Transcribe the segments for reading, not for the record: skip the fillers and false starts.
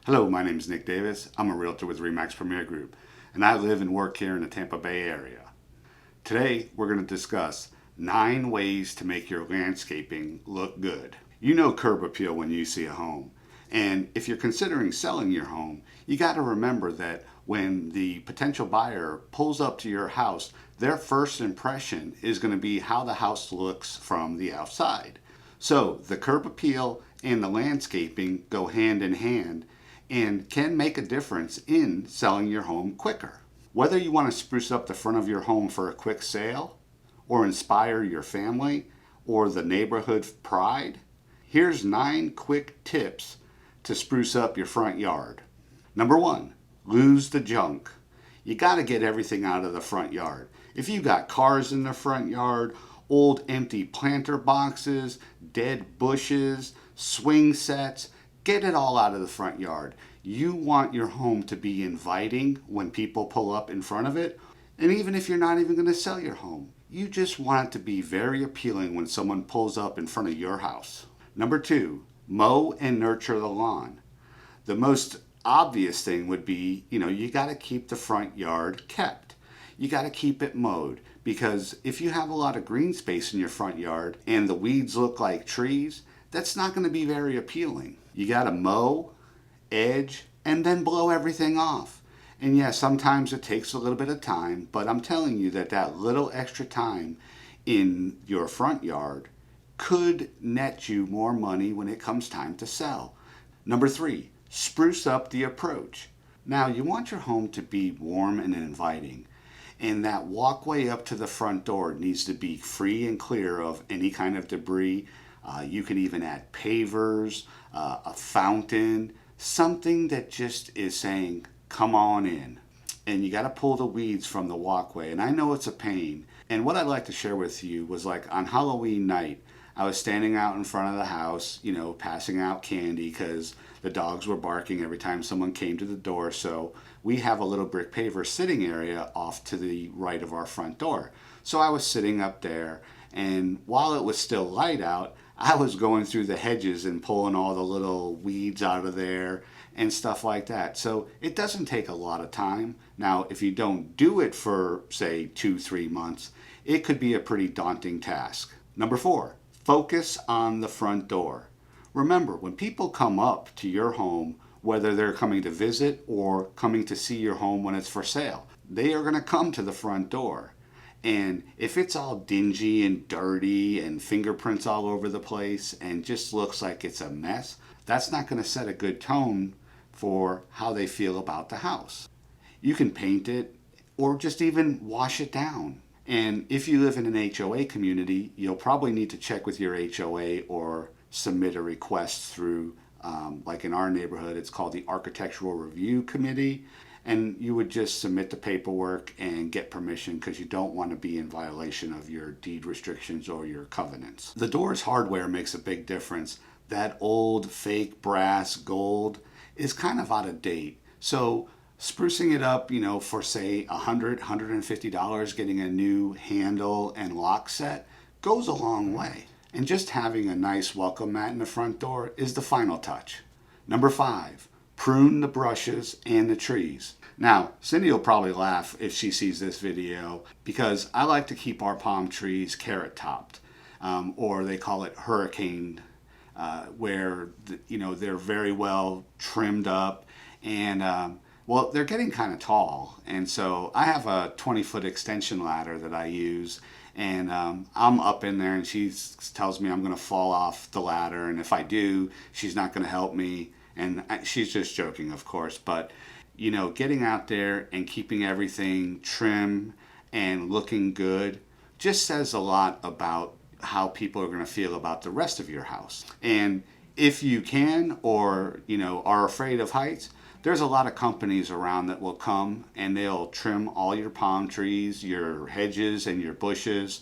Hello, my name is Nick Davis. I'm a realtor with RE/MAX Premier Group, and I live and work here in the Tampa Bay area. Today, we're going to discuss 9 ways to make your landscaping look good. You know curb appeal when you see a home. And if you're considering selling your home, you got to remember that when the potential buyer pulls up to your house, their first impression is going to be how the house looks from the outside. So the curb appeal and the landscaping go hand in hand and can make a difference in selling your home quicker. Whether you want to spruce up the front of your home for a quick sale, or inspire your family, or the neighborhood pride, here's 9 quick tips to spruce up your front yard. Number 1, lose the junk. You got to get everything out of the front yard. If you got cars in the front yard, old empty planter boxes, dead bushes, swing sets, get it all out of the front yard. You want your home to be inviting when people pull up in front of it. And even if you're not even going to sell your home, you just want it to be very appealing when someone pulls up in front of your house. Number 2, mow and nurture the lawn. The most obvious thing would be, you got to keep the front yard kept. You got to keep it mowed, because if you have a lot of green space in your front yard and the weeds look like trees, that's not going to be very appealing. You got to mow, edge, and then blow everything off. And yeah, sometimes it takes a little bit of time, but I'm telling you that little extra time in your front yard could net you more money when it comes time to sell. Number 3, spruce up the approach. Now, you want your home to be warm and inviting, and that walkway up to the front door needs to be free and clear of any kind of debris. You can even add pavers, a fountain, something that just is saying, come on in. And you got to pull the weeds from the walkway. And I know it's a pain. And what I'd like to share with you was, like, on Halloween night, I was standing out in front of the house, passing out candy because the dogs were barking every time someone came to the door. So we have a little brick paver sitting area off to the right of our front door. So I was sitting up there, and while it was still light out, I was going through the hedges and pulling all the little weeds out of there and stuff like that. So it doesn't take a lot of time. Now, if you don't do it for, say, 2-3 months, it could be a pretty daunting task. Number 4, focus on the front door. Remember, when people come up to your home, whether they're coming to visit or coming to see your home when it's for sale, they are going to come to the front door. And if it's all dingy and dirty and fingerprints all over the place and just looks like it's a mess, that's not going to set a good tone for how they feel about the house. You can paint it or just even wash it down. And if you live in an HOA community, you'll probably need to check with your HOA or submit a request through, like in our neighborhood, it's called the Architectural Review Committee. And you would just submit the paperwork and get permission, because you don't want to be in violation of your deed restrictions or your covenants. The door's hardware makes a big difference. That old fake brass gold is kind of out of date. So sprucing it up, for say $100, $150, getting a new handle and lock set goes a long way. And just having a nice welcome mat in the front door is the final touch. Number 5, prune the brushes and the trees. Now, Cindy will probably laugh if she sees this video, because I like to keep our palm trees carrot topped, or they call it hurricane, where they're very well trimmed up, and well, they're getting kind of tall, and so I have a 20-foot extension ladder that I use, and I'm up in there, and she tells me I'm going to fall off the ladder, and if I do, she's not going to help me. And she's just joking, of course, but, getting out there and keeping everything trim and looking good just says a lot about how people are going to feel about the rest of your house. And if you can, or, are afraid of heights, there's a lot of companies around that will come and they'll trim all your palm trees, your hedges, and your bushes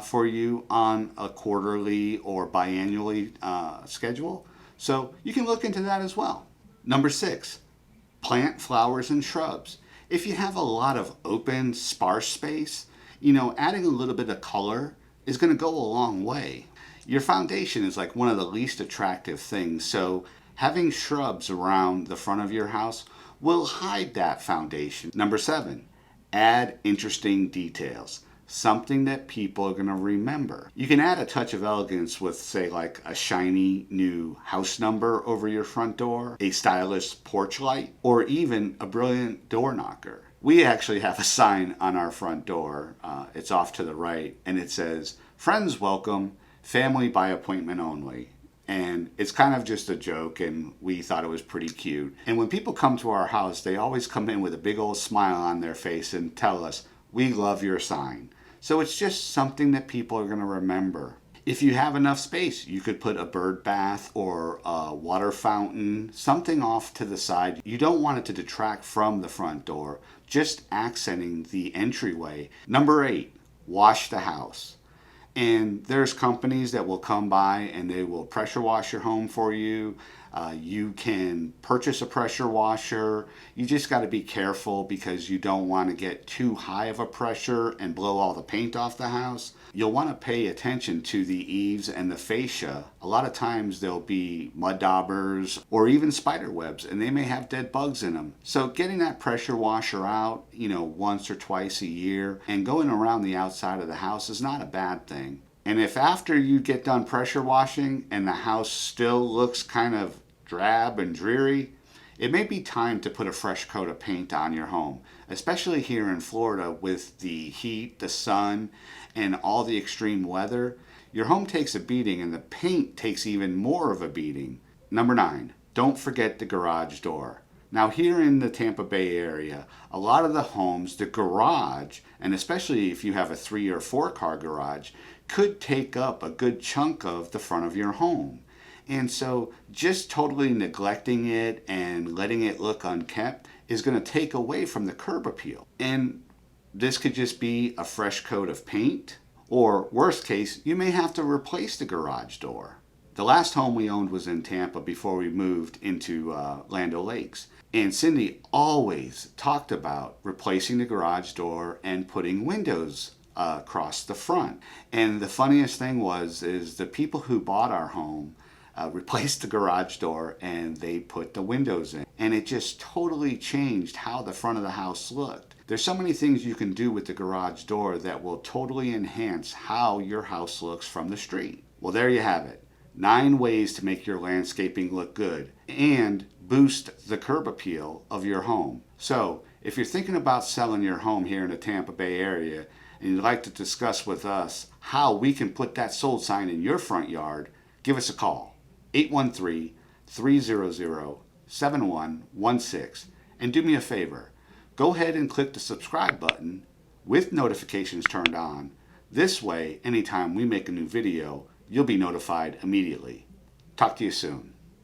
for you on a quarterly or biannually schedule. So you can look into that as well. Number 6, plant flowers and shrubs. If you have a lot of open, sparse space, adding a little bit of color is going to go a long way. Your foundation is like one of the least attractive things. So Having shrubs around the front of your house will hide that foundation. Number 7, add interesting details. Something that people are going to remember. You can add a touch of elegance with, say, like a shiny new house number over your front door, a stylish porch light, or even a brilliant door knocker. We actually have a sign on our front door. It's off to the right, and it says, "Friends welcome, family by appointment only." And it's kind of just a joke, and we thought it was pretty cute. And when people come to our house, they always come in with a big old smile on their face and tell us, "We love your sign." So it's just something that people are going to remember. If you have enough space, you could put a bird bath or a water fountain, something off to the side. You don't want it to detract from the front door, just accenting the entryway. Number 8, wash the house. And there's companies that will come by and they will pressure wash your home for you. You can purchase a pressure washer. You just got to be careful because you don't want to get too high of a pressure and blow all the paint off the house. You'll want to pay attention to the eaves and the fascia. A lot of times there'll be mud daubers or even spider webs, and they may have dead bugs in them. So getting that pressure washer out, once or twice a year and going around the outside of the house is not a bad thing. And if after you get done pressure washing and the house still looks kind of drab and dreary, it may be time to put a fresh coat of paint on your home, especially here in Florida with the heat, the sun, and all the extreme weather. Your home takes a beating and the paint takes even more of a beating. Number 9, don't forget the garage door. Now here in the Tampa Bay area, a lot of the homes, the garage, and especially if you have a 3 or 4 car garage, could take up a good chunk of the front of your home. And so just totally neglecting it and letting it look unkempt is going to take away from the curb appeal. And this could just be a fresh coat of paint, or worst case, you may have to replace the garage door. The last home we owned was in Tampa before we moved into Land O'Lakes. And Cindy always talked about replacing the garage door and putting windows across the front. And the funniest thing is the people who bought our home replaced the garage door and they put the windows in. And it just totally changed how the front of the house looked. There's so many things you can do with the garage door that will totally enhance how your house looks from the street. Well, there you have it. 9 ways to make your landscaping look good and boost the curb appeal of your home. So if you're thinking about selling your home here in the Tampa Bay area and you'd like to discuss with us how we can put that sold sign in your front yard, give us a call, 813-300-7116. And do me a favor, go ahead and click the subscribe button with notifications turned on. This way, anytime we make a new video, you'll be notified immediately. Talk to you soon.